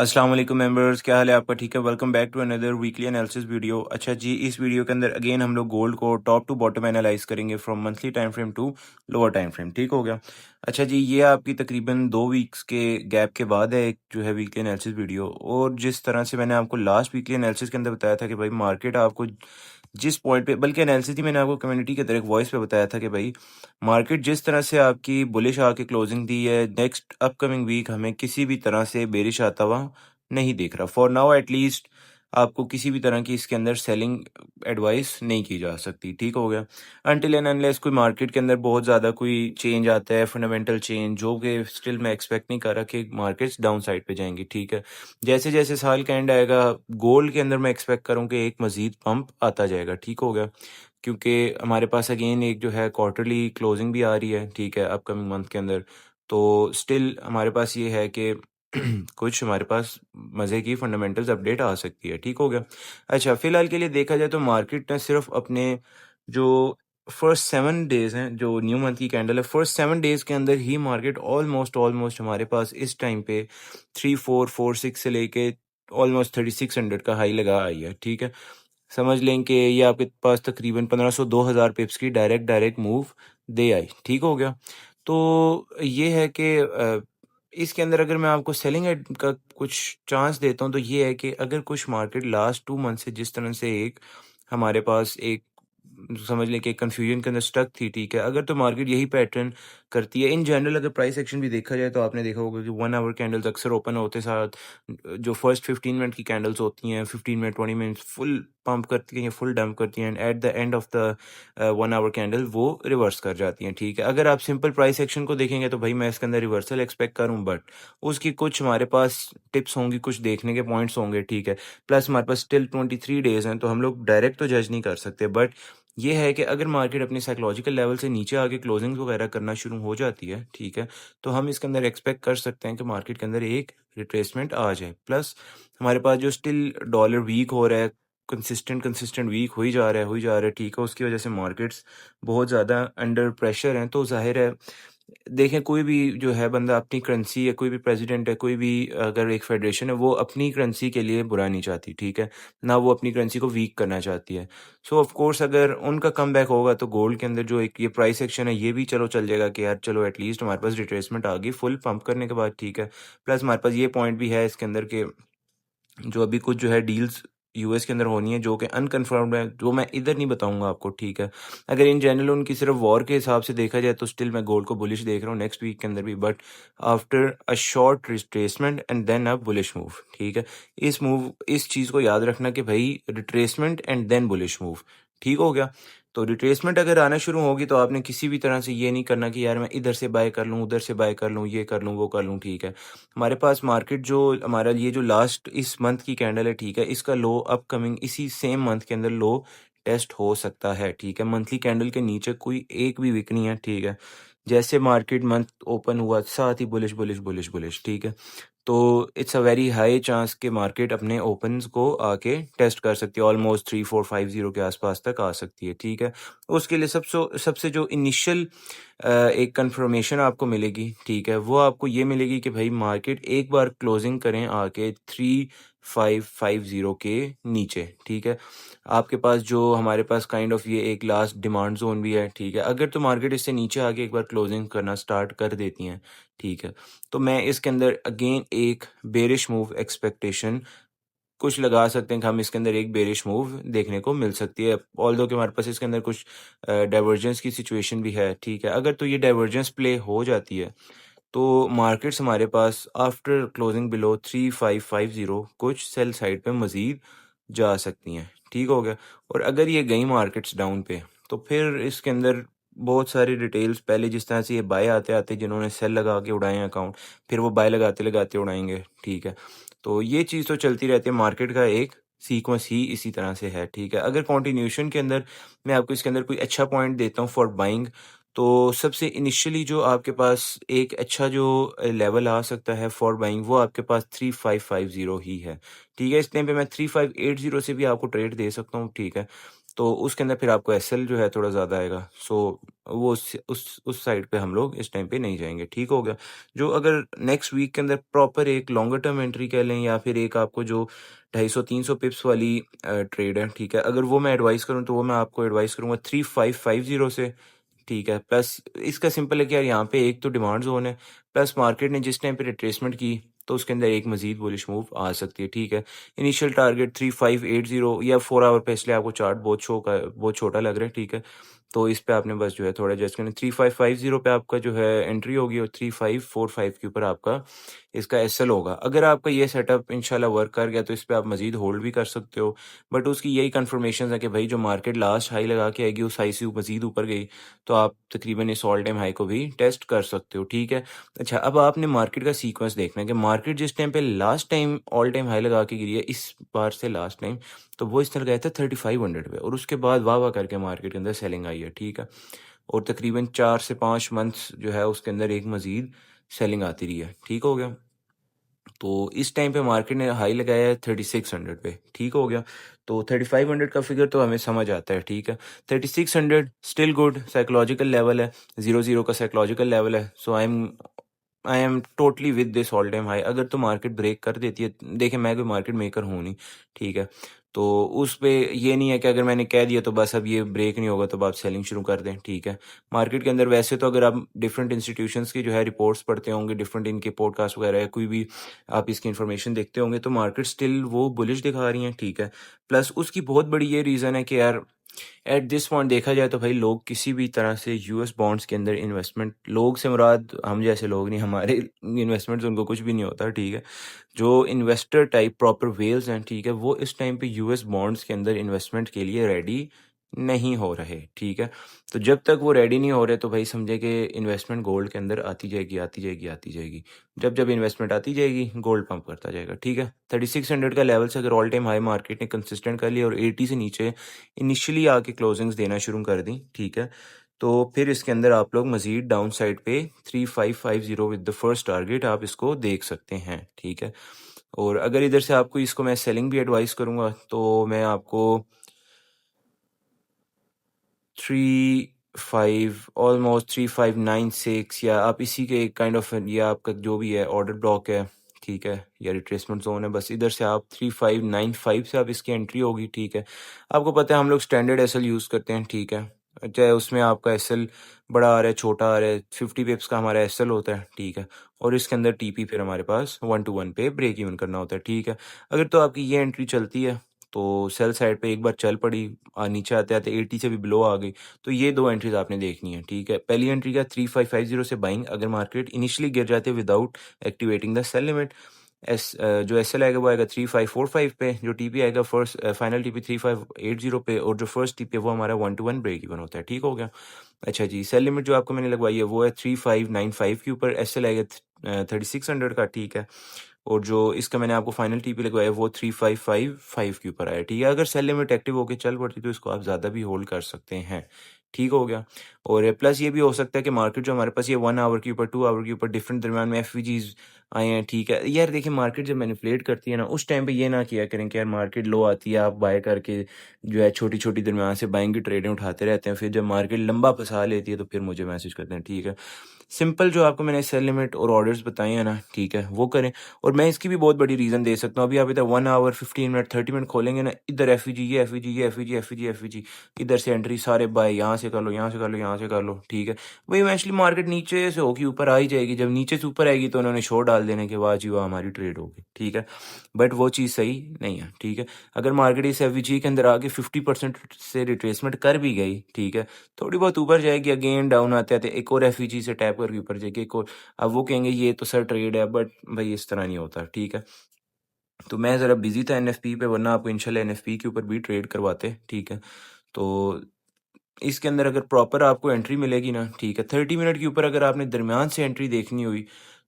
अस्सलाम वालेकुम मेंबर्स, क्या हाल है आपका? ठीक है, welcome back to another weekly analysis video. अच्छा जी, इस वीडियो के अंदर अगेन हम लोग गोल्ड को टॉप टू बॉटम एनालाइज करेंगे from monthly time frame to lower time frame. ठीक हो गया? अच्छा जी, ये आपकी तकरीबन 2 वीक्स के गैप के बाद है एक जो है वीकली एनालिसिस वीडियो। और जिस तरह से मैंने आपको लास्ट वीकली एनालिसिस के अंदर बताया था कि भाई मार्केट आपको जिस पॉइंट पे, बल्कि एनालिसिस ही मैंने आपको कम्युनिटी के तरह एक वॉइस पे बताया था कि भाई मार्केट जिस तरह से आपकी बुलिश आके क्लोजिंग दी है, नेक्स्ट अपकमिंग वीक हमें किसी भी तरह से बेरिश आता हुआ नहीं दिख रहा। फॉर नाउ एटलीस्ट आपको किसी भी तरह की इसके अंदर सेलिंग एडवाइस नहीं की जा सकती। ठीक हो गया? अनटिल एंड अनलेस कोई मार्केट के अंदर बहुत ज़्यादा कोई चेंज आता है, फंडामेंटल चेंज, जो कि स्टिल मैं एक्सपेक्ट नहीं कर रहा कि मार्केट्स डाउन साइड पे जाएंगी। ठीक है? जैसे जैसे साल का एंड आएगा, गोल्ड के अंदर मैं एक्सपेक्ट करूँ कि एक मजीद पंप आता जाएगा। ठीक हो गया? क्योंकि हमारे पास अगेन एक जो है क्वार्टरली क्लोजिंग भी आ रही है। ठीक है? अपकमिंग मंथ के अंदर तो स्टिल हमारे पास ये है कि कुछ हमारे पास मज़े की फंडामेंटल्स अपडेट आ सकती है। ठीक हो गया? अच्छा, फिलहाल के लिए देखा जाए तो मार्केट ने सिर्फ अपने जो फर्स्ट 7 डेज हैं, जो न्यू मंथ की कैंडल है, फर्स्ट 7 डेज के अंदर ही मार्केट ऑलमोस्ट ऑलमोस्ट हमारे पास इस टाइम पे 3446 से लेके ऑलमोस्ट 3600 का हाई लगा आई है। ठीक है? समझ लें कि ये आपके पास तकरीबन 1500 2000 पिप्स की डायरेक्ट डायरेक्ट मूव दे आई। ठीक हो गया? तो ये है कि इसके अंदर अगर मैं आपको सेलिंग एड का कुछ चांस देता हूँ तो ये है कि अगर कुछ मार्केट लास्ट 2 मंथ से जिस तरह से एक हमारे पास एक समझ लें कि कंफ्यूजन के अंदर स्टक थी। ठीक है? अगर तो मार्केट यही पैटर्न करती है इन जनरल, अगर प्राइस एक्शन भी देखा जाए तो आपने देखा होगा कि 1 आवर कैंडल्स अक्सर ओपन होते साथ जो फर्स्ट 15 मिनट की कैंडल्स होती हैं, 15 मिनट 20 मिनट फुल पंप करती हैं या फुल डंप करती हैं, and at the end of the 1 our candle वो रिवर्स कर जाती हैं। ठीक है? अगर आप सिंपल प्राइस एक्शन को देखेंगे तो भाई मैं इसके अंदर रिवर्सल एक्सपेक्ट करूं, बट उसकी कुछ हमारे पास टिप्स होंगी, कुछ देखने के पॉइंट्स होंगे। ठीक है? प्लस हमारे पास स्टिल 23 डेज हैं, तो हम लोग डायरेक्ट तो जज नहीं कर सकते, बट ये है कि अगर मार्केट अपनी साइकोलॉजिकल लेवल से नीचे आके क्लोजिंग वगैरह करना शुरू हो जाती है, ठीक है, तो हम इसके अंदर एक्सपेक्ट कर सकते हैं कि मार्केट के अंदर एक रिट्रेसमेंट आ जाए। प्लस हमारे पास जो स्टिल डॉलर वीक हो रहा है, कंसिस्टेंट कंसिस्टेंट वीक हो ही जा रहा है, हो ही जा रहा है। ठीक है? उसकी वजह से मार्केट्स बहुत ज़्यादा अंडर प्रेशर हैं। तो जाहिर है, देखें, कोई भी जो है बंदा अपनी करेंसी है, कोई भी प्रेसिडेंट है, कोई भी अगर एक फेडरेशन है, वो अपनी करेंसी के लिए बुरा नहीं चाहती। ठीक है? ना वो अपनी करेंसी को वीक करना चाहती है। सो ऑफ कोर्स अगर उनका कमबैक होगा तो गोल्ड के अंदर जो एक ये प्राइस एक्शन है ये भी चलो चल जाएगा कि यार चलो एटलीस्ट हमारे पास रिट्रेसमेंट आ गई फुल पंप करने के बाद। ठीक है? प्लस हमारे पास ये पॉइंट भी है इसके अंदर के जो अभी कुछ जो है डील्स यूएस के अंदर होनी है जो कि अनकन्फर्म्ड है, जो मैं इधर नहीं बताऊंगा आपको। ठीक है? अगर इन जनरल उनकी सिर्फ वॉर के हिसाब से देखा जाए तो स्टिल मैं गोल्ड को बुलिश देख रहा हूँ नेक्स्ट वीक के अंदर भी, but after a short retracement and then a bullish move. ठीक है? इस चीज़ को याद रखना कि भाई retracement and then bullish move. ठीक हो गया? तो रिट्रेसमेंट अगर आना शुरू होगी तो आपने किसी भी तरह से ये नहीं करना कि यार मैं इधर से बाय कर लूँ, उधर से बाय कर लूँ, ये कर लूँ, वो कर लूँ। ठीक है? हमारे पास मार्केट जो हमारा ये जो लास्ट इस मंथ की कैंडल है, ठीक है, इसका लो अपकमिंग इसी सेम मंथ के अंदर लो टेस्ट हो सकता है। ठीक है? मंथली कैंडल के नीचे कोई एक भी वीक नहीं है। ठीक है? जैसे मार्केट मंथ ओपन हुआ साथ ही बुलिश बुलिश बुलिश बुलिश। ठीक है? तो it's a very high chance कि मार्केट अपने ओपन्स को आके टेस्ट कर सकती है, ऑलमोस्ट 3450 के आसपास तक आ सकती है। ठीक है? उसके लिए सबसे सबसे जो इनिशियल एक कंफर्मेशन आपको मिलेगी, ठीक है, वो आपको ये मिलेगी कि भाई मार्केट एक बार क्लोजिंग करें आके 3550 के नीचे। ठीक है? आपके पास जो हमारे पास काइंड ऑफ ये एक लास्ट डिमांड जोन भी है। ठीक है? अगर तो मार्केट इससे नीचे आके एक बार क्लोजिंग करना स्टार्ट कर देती हैं, ठीक है, तो मैं इसके अंदर अगेन एक बेरिश मूव एक्सपेक्टेशन कुछ लगा सकते हैं कि हम इसके अंदर एक बेरिश मूव देखने को मिल सकती है, ऑल्दो कि हमारे पास इसके अंदर कुछ डाइवर्जेंस की सिचुएशन भी है। ठीक है? अगर तो ये डाइवर्जेंस प्ले हो जाती है तो मार्केट्स हमारे पास आफ्टर क्लोजिंग बिलो 3550 कुछ सेल साइड पे मजीद जा सकती हैं। ठीक हो गया? और अगर ये गई मार्केट्स डाउन पे तो फिर इसके अंदर बहुत सारी डिटेल्स, पहले जिस तरह से ये बाय आते आते जिन्होंने सेल लगा के उड़ाए हैं अकाउंट, फिर वो बाय लगाते लगाते उड़ाएंगे। ठीक है? तो ये चीज़ तो चलती रहती है, मार्केट का एक सीक्वेंस ही इसी तरह से है। ठीक है? अगर कंटिन्यूएशन के अंदर मैं आपको इसके अंदर कोई अच्छा पॉइंट देता हूँ फॉर बाइंग, तो सबसे इनिशियली जो आपके पास एक अच्छा जो लेवल आ सकता है फॉर बाइंग, वो आपके पास 3550 ही है। ठीक है? इस टाइम पे मैं 3580 से भी आपको ट्रेड दे सकता हूँ। ठीक है? तो उसके अंदर फिर आपको एसएल जो है थोड़ा ज़्यादा आएगा। सो वो उस साइड पे हम लोग इस टाइम पे नहीं जाएंगे, ठीक हो गया। जो अगर नेक्स्ट वीक के अंदर प्रॉपर एक लॉन्गर टर्म एंट्री कह लें या फिर एक आपको जो 250-300 पिप्स वाली ट्रेड है, ठीक है, अगर वो मैं एडवाइस करूँ तो वो मैं आपको एडवाइस करूँगा 3550 से, ठीक है। प्लस इसका सिंपल है कि यार यहाँ पे एक तो डिमांड जोन है, प्लस मार्केट ने जिस टाइम पे रिट्रेसमेंट की तो उसके अंदर एक मजीद बुलिश मूव आ सकती है, ठीक है। इनिशियल टारगेट 3580 या 4 आवर पे, इसलिए आपको चार्ट बहुत छोटा लग रहा है, ठीक है। तो इस पे आपने बस जो है थोड़ा एडजस्ट करना। 3550 पे आपका जो है एंट्री होगी और 3545 के ऊपर आपका इसका एसएल होगा। अगर आपका ये सेटअप इंशाल्लाह वर्क कर गया तो इस पे आप मजीद होल्ड भी कर सकते हो, बट उसकी यही कन्फर्मेशन है कि भाई जो मार्केट लास्ट हाई लगा के आएगी उस हाई से मजीद ऊपर गई तो आप तकरीबन इस ऑल टाइम हाई को भी टेस्ट कर सकते हो, ठीक है। अच्छा, अब आपने मार्केट का सीक्वेंस देखना है कि मार्केट जिस टाइम पे last time all time high लगा के गिरी है इस बार से लास्ट टाइम, तो वो इस तरह गया था 3500 पे और उसके बाद वाह वाह करके मार्केट के अंदर सेलिंग आई है, ठीक है। और तकरीबन 4 से 5 मंथ्स जो है उसके अंदर एक मजीद सेलिंग आती रही है, ठीक हो गया। तो इस टाइम पे मार्केट ने हाई लगाया है 3600 पे, ठीक हो गया। तो 3500 का फिगर तो हमें समझ आता है, ठीक है। 3600 स्टिल गुड साइकोलॉजिकल लेवल है, 00 का साइकोलॉजिकल लेवल है। So I am totally with this all time high. अगर तो मार्केट ब्रेक कर देती है, देखिए मैं कोई मार्केट मेकर हूँ नहीं, ठीक है। तो उस पे ये नहीं है कि अगर मैंने कह दिया तो बस अब ये ब्रेक नहीं होगा तो आप सेलिंग शुरू कर दें, ठीक है। मार्केट के अंदर वैसे तो अगर आप डिफरेंट इंस्टीट्यूशंस की जो है रिपोर्ट्स पढ़ते होंगे, डिफरेंट इनके पॉडकास्ट वगैरह या कोई भी आप इसकी इन्फॉर्मेशन देखते होंगे, तो मार्केट स्टिल वो बुलिश दिखा रही हैं, ठीक है। प्लस उसकी बहुत बड़ी ये रीज़न है कि यार एट दिस पॉइंट देखा जाए तो भाई लोग किसी भी तरह से यूएस बॉन्ड्स के अंदर इन्वेस्टमेंट, लोग से मुराद हम जैसे लोग नहीं, हमारे इन्वेस्टमेंट्स उनको कुछ भी नहीं होता, ठीक है। जो इन्वेस्टर टाइप प्रॉपर वेल्स हैं, ठीक है, वो इस टाइम पे यूएस बॉन्ड्स के अंदर इन्वेस्टमेंट के लिए रेडी नहीं हो रहे, ठीक है। तो जब तक वो रेडी नहीं हो रहे तो भाई समझे कि इन्वेस्टमेंट गोल्ड के अंदर आती जाएगी आती जाएगी आती जाएगी। जब जब इन्वेस्टमेंट आती जाएगी गोल्ड पंप करता जाएगा, ठीक है। 3600 का लेवल से अगर ऑल टाइम हाई मार्केट ने कंसिस्टेंट कर लिया और 80 से नीचे इनिशियली आके क्लोजिंग्स देना शुरू कर दी, ठीक है, तो फिर इसके अंदर आप लोग मजीद डाउन साइड पे 3550 विद द फर्स्ट टारगेट आप इसको देख सकते हैं, ठीक है। और अगर इधर से आपको इसको मैं सेलिंग भी एडवाइस करूंगा तो मैं आपको 35 ऑलमोस्ट 3596 या आप इसी के काइंड ऑफ, या आपका जो भी है ऑर्डर ब्लॉक है, ठीक है, या रिट्रेसमेंट जोन है, बस इधर से आप 3595 से आप इसकी एंट्री होगी, ठीक है। आपको पता है हम लोग स्टैंडर्ड एसएल यूज़ करते हैं, ठीक है, चाहे उसमें आपका एसएल बड़ा आ रहा है छोटा आ रहा है, 50 पिप्स का हमारा एसएल होता है, ठीक है। और इसके अंदर टीपी फिर हमारे पास 1 to 1 पे ब्रेक इवन करना होता है, ठीक है। अगर तो आपकी ये एंट्री चलती है तो सेल साइड पे एक बार चल पड़ी, नीचे आते आते 80 से भी बिलो आ गई, तो ये दो एंट्रीज आपने देखनी है, ठीक है। पहली एंट्री का 3550 से बाइंग, अगर मार्केट इनिशियली गिर जाते without activating the sell limit. जो एसएल आएगा वो आएगा 3545 पे, जो टीपी आएगा फर्स्ट फाइनल टीपी 3580 पे, और जो फर्स्ट टीपी है वो हमारा 1 to 1 ब्रेक इवन होता है, ठीक हो गया। अच्छा जी, सेल लिमिट जो आपको मैंने लगवाई है वो है 3595 के ऊपर, एसएल आएगा 3600 का, ठीक है। और जो इसका मैंने आपको फाइनल टीपी लगवाया है वो 3555 के ऊपर आया, ठीक है। अगर सेल लिमिट एक्टिव होकर चल पड़ती तो इसको आप ज़्यादा भी होल्ड कर सकते हैं, ठीक हो गया। और प्लस ये भी हो सकता है कि मार्केट जो हमारे पास ये 1 आवर के ऊपर 2 आवर के ऊपर डिफरेंट दरमियान में एफवीजीज आए हैं, ठीक है। यार देखिए मार्केट जब मैनिपुलेट करती है ना उस टाइम पे ये ना किया करें कि यार मार्केट लो आती है आप बाय करके जो है छोटी छोटी दरमियान से बाइंग की ट्रेडें उठाते रहते हैं, फिर जब मार्केट लंबा फंसा लेती है तो फिर मुझे मैसेज करते हैं, ठीक है। सिंपल जो आपको मैंने सेल लिमिट और ऑर्डर्स बताए हैं ना, ठीक है, वो करें। और मैं इसकी भी बहुत बड़ी रीज़न दे सकता हूँ, अभी आप इधर 1 आवर 15 मिनट 30 मिनट खोलेंगे ना, इधर एफईजी ये एफईजी ये एफईजी एफईजी एफईजी, इधर से एंट्री सारे बाय, यहाँ से कर लो यहाँ से कर लो यहाँ से कर लो, ठीक है। वही इवेंचुअली मार्केट नीचे से होगी ऊपर आ ही जाएगी, जब नीचे से ऊपर आएगी तो उन्होंने शो डाल देने के बाद जी वो हमारी ट्रेड होगी, ठीक है। बट वो चीज़ सही नहीं है, ठीक है। अगर मार्केट इस एफईजी के अंदर आके 50% से रिट्रेसमेंट कर भी गई, ठीक है, थोड़ी बहुत ऊपर जाएगी, अगेन डाउन आते आते एक और एफईजी से टैप करके ऊपर जाएगी एक और। अब वो कहेंगे ये तो सर ट्रेड है, बट भाई इस तरह नहीं होता, ठीक है। तो मैं ज़रा बिजी था एनएफपी पे, वरना आपको इंशाल्लाह एनएफपी के ऊपर भी ट्रेड करवाते, ठीक है। तो इसके अंदर अगर प्रॉपर आपको एंट्री मिलेगी ना, ठीक है, 30 मिनट के ऊपर अगर आपने दरमियान से एंट्री देखनी हुई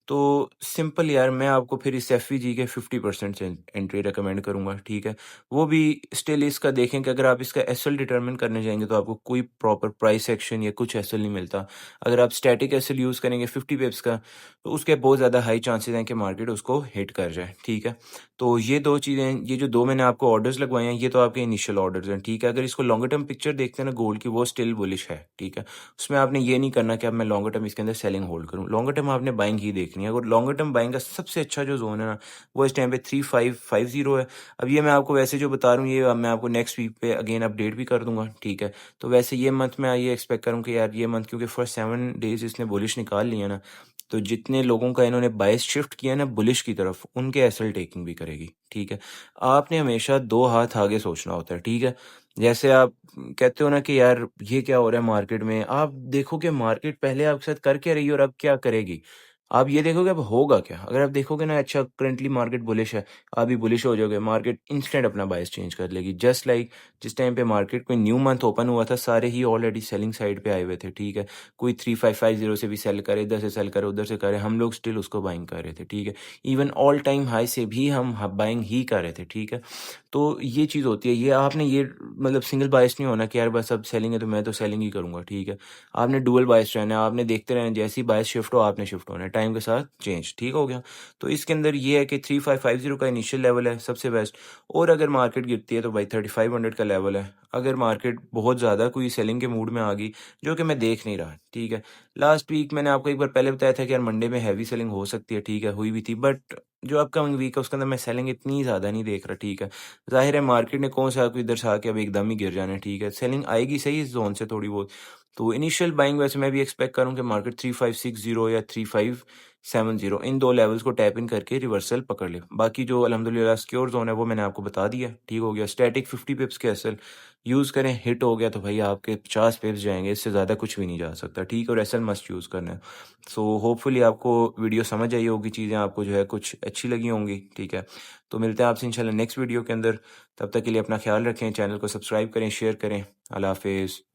तो सिंपल यार मैं आपको फिर इस एफवीजी के 50% से एंट्री रिकमेंड करूँगा, ठीक है? वो भी स्टिल इसका देखें कि अगर आप इसका एसएल डिटरमिन करने जाएँगे तो आपको कोई प्रॉपर प्राइस एक्शन या कुछ एसएल नहीं मिलता। अगर आप स्टैटिक एसएल यूज़ करेंगे 50 पिप्स का, तो उसके बहुत ज़्यादा हाई चांसेस हैं कि मार्केट उसको हिट कर जाए, ठीक है? तो ये 2 चीज़ें, ये जो 2 मैंने आपको ऑर्डर्स लगवाए हैं, ये तो आपके इनिशियल ऑर्डर्स हैं, ठीक है? अगर इसको लॉन्गर टर्म पिक्चर देखते हैं ना गोल्ड की, वो स्टिल बुलिश है, ठीक है? उसमें आपने ये नहीं करना कि अब मैं लॉन्गर टर्म इसके अंदर सेलिंग होल्ड करूँ। लॉन्गर टर्म आपने बाइंग ही देखनी है। और लॉन्गर टर्म बाइंग का सबसे अच्छा जो ज़ोन है ना, वो इस टाइम पे 3550 है। अब ये मैं आपको वैसे जो बता रहा हूँ, ये अब मैं आपको नेक्स्ट वीक पे अगेन अपडेट भी कर दूँगा, ठीक है? तो वैसे ये मंथ मैं ये एक्सपेक्ट करूँ कि यार ये मंथ क्योंकि फर्स्ट 7 डेज़ इसने बुलिश निकाल लिया ना, तो जितने लोगों का इन्होंने बायस शिफ्ट किया ना बुलिश की तरफ, उनके एसएल टेकिंग भी करेगी, ठीक है? आपने हमेशा 2 हाथ आगे सोचना होता है, ठीक है? जैसे आप कहते हो ना कि यार ये क्या हो रहा है मार्केट में, आप देखो कि मार्केट पहले आपके साथ कर क्या रही है और अब क्या करेगी। आप ये देखोगे अब होगा क्या? अगर आप देखोगे ना अच्छा करंटली मार्केट बुलिश है, आप भी बुलिश हो जाओगे, मार्केट इंस्टेंट अपना बायस चेंज कर लेगी। जस्ट लाइक जिस टाइम पे मार्केट में न्यू मंथ ओपन हुआ था, सारे ही ऑलरेडी सेलिंग साइड पे आए हुए थे, ठीक है? कोई 3550 से भी सेल करे, इधर से सेल करे, उधर से करे, हम लोग स्टिल उसको बाइंग कर रहे थे, ठीक है? इवन ऑल टाइम हाई से भी हम ह बाइंग ही कर रहे थे, ठीक है? तो ये चीज़ होती है, ये आपने ये मतलब सिंगल बायस नहीं होना कि यार बस अब सेलिंग है तो मैं तो सेलिंग ही करूँगा, ठीक है? आपने डुअल बायस रहना है, आपने देखते रहना है, जैसे ही बायस शिफ्ट हो आपने शिफ्ट होना है, टाइम के साथ चेंज, ठीक हो गया? तो इसके अंदर ये है कि 3550 का इनिशियल लेवल है सबसे बेस्ट। और अगर मार्केट गिरती है तो भाई 3500 का लेवल है। अगर मार्केट बहुत ज़्यादा कोई सेलिंग के मूड में आ गई, जो कि मैं देख नहीं रहा, ठीक है? लास्ट वीक मैंने आपको एक बार पहले बताया था कि यार मंडे में हेवी सेलिंग हो सकती है, ठीक है? हुई भी थी, बट जो अपकमिंग वीक है उसके अंदर मैं सेलिंग इतनी ज़्यादा नहीं देख रहा, ठीक है? ज़ाहिर है मार्केट ने कौन सा इधर से आके अब एकदम ही गिर जाना है, ठीक है? सेलिंग आएगी सही इस ज़ोन से थोड़ी बहुत। तो इनिशियल बाइंग वैसे मैं भी एक्सपेक्ट करूँ कि मार्केट 3560 या 3570 इन 2 लेवल्स को टैप इन करके रिवर्सल पकड़ ले। बाकी जो अल्हम्दुलिल्लाह सिक्योर ज़ोन है वो मैंने आपको बता दिया, ठीक हो गया। स्टैटिक 50 पिप्स के एसएल यूज़ करें, हिट हो गया तो भई आपके 50 पिप्स जाएँगे, इससे ज़्यादा कुछ भी नहीं जा सकता, ठीक है? और एसएल मस्ट यूज़ करना है। सो होपफुली आपको वीडियो समझ आई होगी, चीज़ें आपको जो है कुछ अच्छी लगी होंगी, ठीक है? तो मिलते हैं आपसे इंशाल्लाह नेक्स्ट वीडियो के अंदर। तब तक के लिए अपना ख्याल रखें, चैनल को सब्सक्राइब करें, शेयर करें। अल्लाह हाफ़िज़।